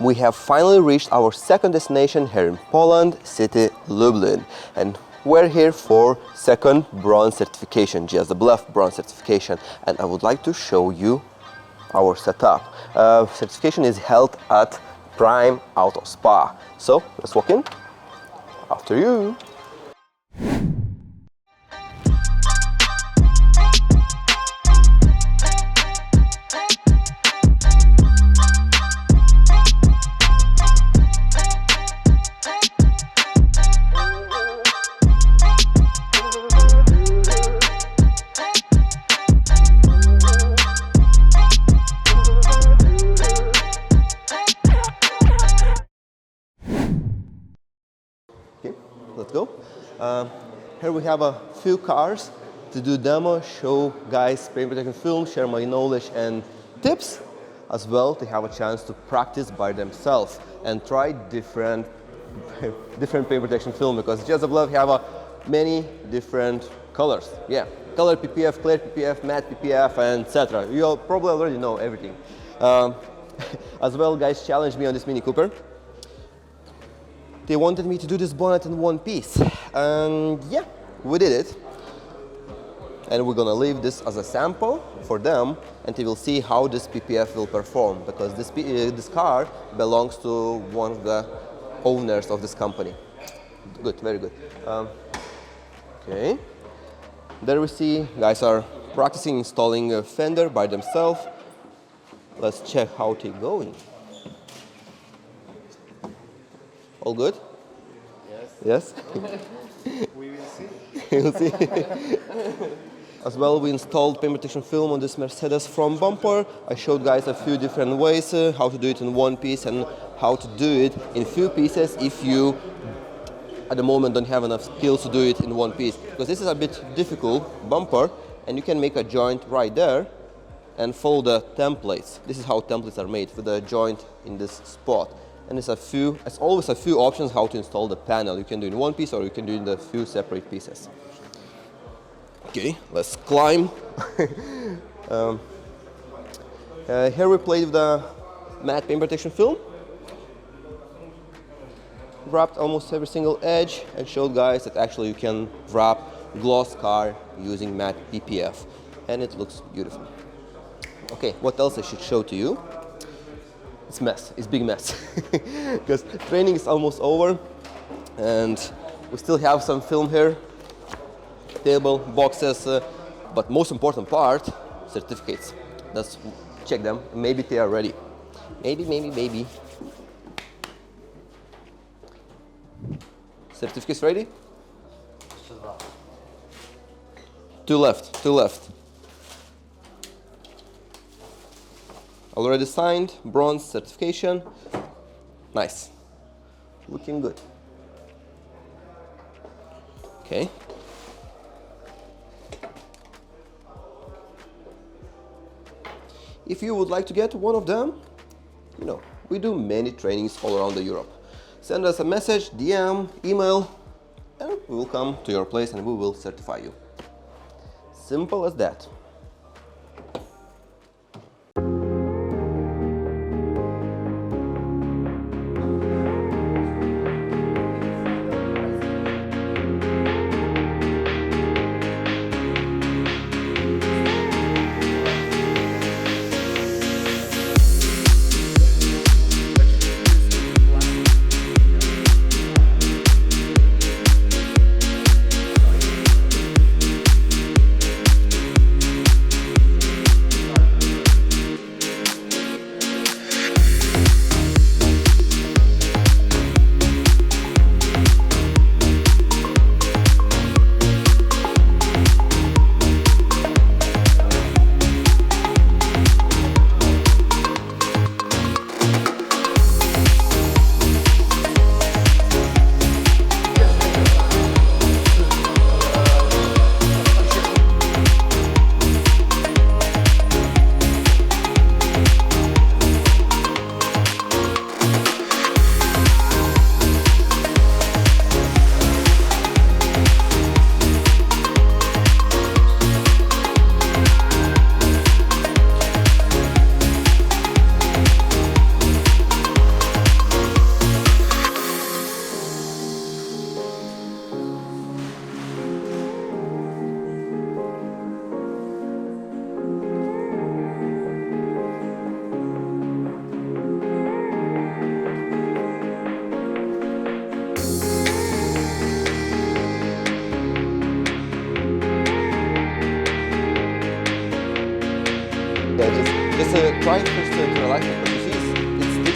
we have finally reached our second destination here in Poland, city Lublin. And we're here for second bronze certification, gswf bronze certification. And I would like to show you our setup. Certification is held at Prime Auto Spa. So let's walk in. After you. Okay, let's go. Here we have a few cars to do demo, show guys paint protection film, share my knowledge and tips, as well to have a chance to practice by themselves and try different paint protection film, because gswf have many different colors. Yeah, color PPF, clear PPF, matte PPF, and etc. You probably already know everything. As well, guys challenged me on this Mini Cooper. They wanted me to do this bonnet in one piece, and yeah, we did it. And we're gonna leave this as a sample for them, and they will see how this PPF will perform, because this car belongs to one of the owners of this company. Good, very good. Okay, there we see guys are practicing installing a fender by themselves. Let's check how they're going. All good? Yes. Yes? We will see. We'll see. As well, we installed paint protection film on this Mercedes front bumper. I showed guys a few different ways how to do it in one piece and how to do it in few pieces if you at the moment don't have enough skills to do it in one piece. Because this is a bit difficult bumper, and you can make a joint right there and follow the templates. This is how templates are made, with a joint in this spot. And it's always a few options how to install the panel. You can do it in one piece, or you can do it in a few separate pieces. Okay, let's climb. Here we played with the matte paint protection film. Wrapped almost every single edge and showed guys that actually you can wrap gloss car using matte PPF. And it looks beautiful. Okay, what else I should show to you? It's mess, it's big mess. Because training is almost over and we still have some film here, table, boxes, but most important part, certificates. Let's check them, maybe they are ready. Maybe. Certificates ready? Two left. Already signed, bronze certification. Nice. Looking good. Okay. If you would like to get one of them, you know, we do many trainings all around Europe. Send us a message, DM, email, and we will come to your place and we will certify you. Simple as that.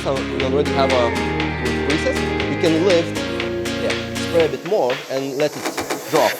since we already have a preset, we can lift, yeah, spray a bit more and let it drop.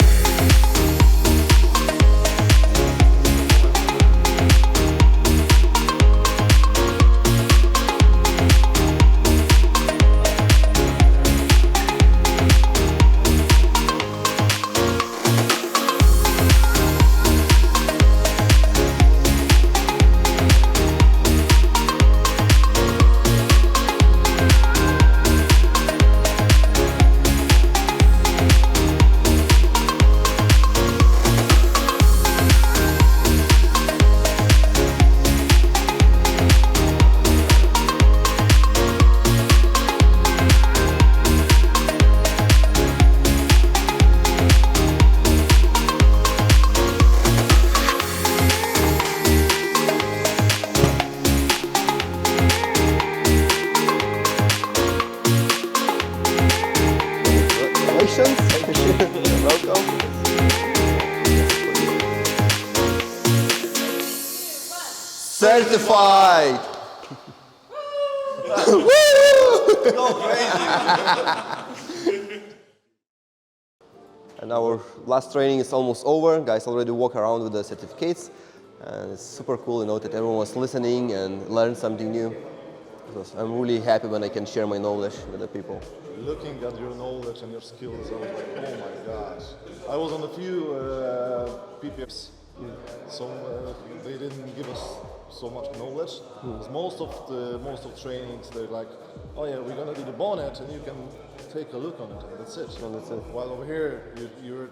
Welcome. Certified. And our last training is almost over. Guys already walk around with the certificates, and it's super cool, you know, that everyone was listening and learned something new. Because I'm really happy when I can share my knowledge with the people. Looking at your knowledge and your skills, I was like, oh my gosh. I was on a few PPFs, so they didn't give us so much knowledge. Most of trainings, they're like, oh yeah, we're gonna do the bonnet, and you can take a look on it, and that's it. And that's it. While over here, you're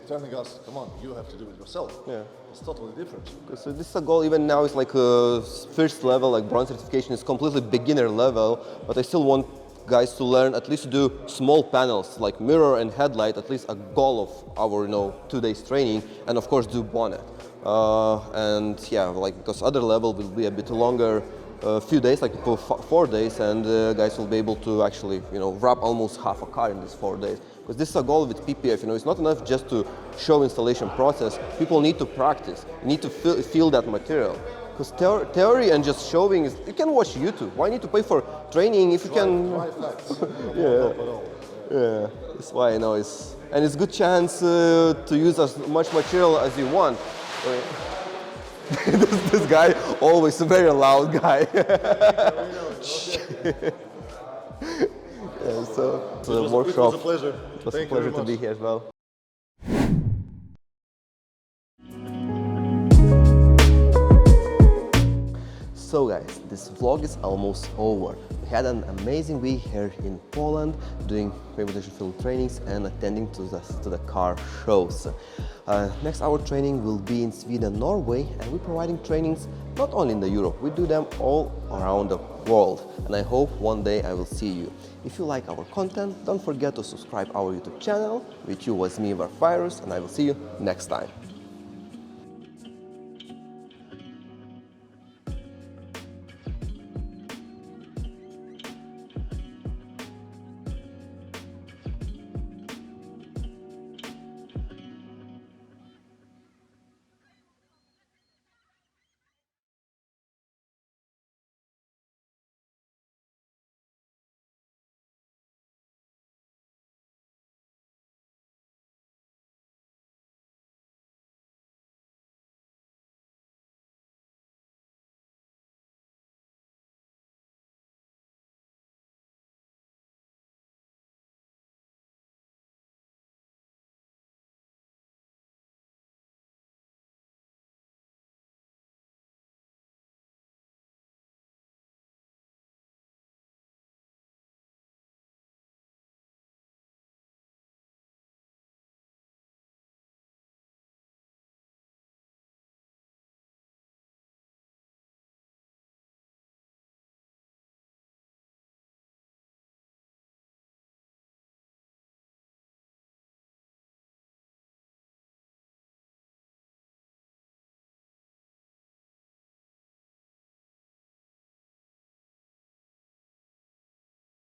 telling us, come on, you have to do it yourself. Yeah. It's totally different. So this is a goal. Even now, it's like first level, like bronze certification is completely beginner level, but I still want guys to learn at least to do small panels like mirror and headlight, at least a goal of our 2 days training, and of course do bonnet. And yeah, like because other level will be a bit longer, few days, like 4 days, and guys will be able to actually wrap almost half a car in these 4 days. Because this is a goal with PPF. It's not enough just to show installation process. People need to practice. You need to feel that material. Because theory and just showing is, you can watch YouTube. Why need to pay for training if you can? Yeah, yeah. That's why I know it's, and it's good chance to use as much material as you want. This guy always a very loud guy. Yeah, so it's a workshop. It was a pleasure. It was a pleasure to be here as well. So guys, this vlog is almost over. We had an amazing week here in Poland doing reputation film trainings and attending to the car shows. Next, our training will be in Sweden, Norway, and we're providing trainings not only in Europe, we do them all around the world. And I hope one day I will see you. If you like our content, don't forget to subscribe our YouTube channel. With you was me, Virus, and I will see you next time.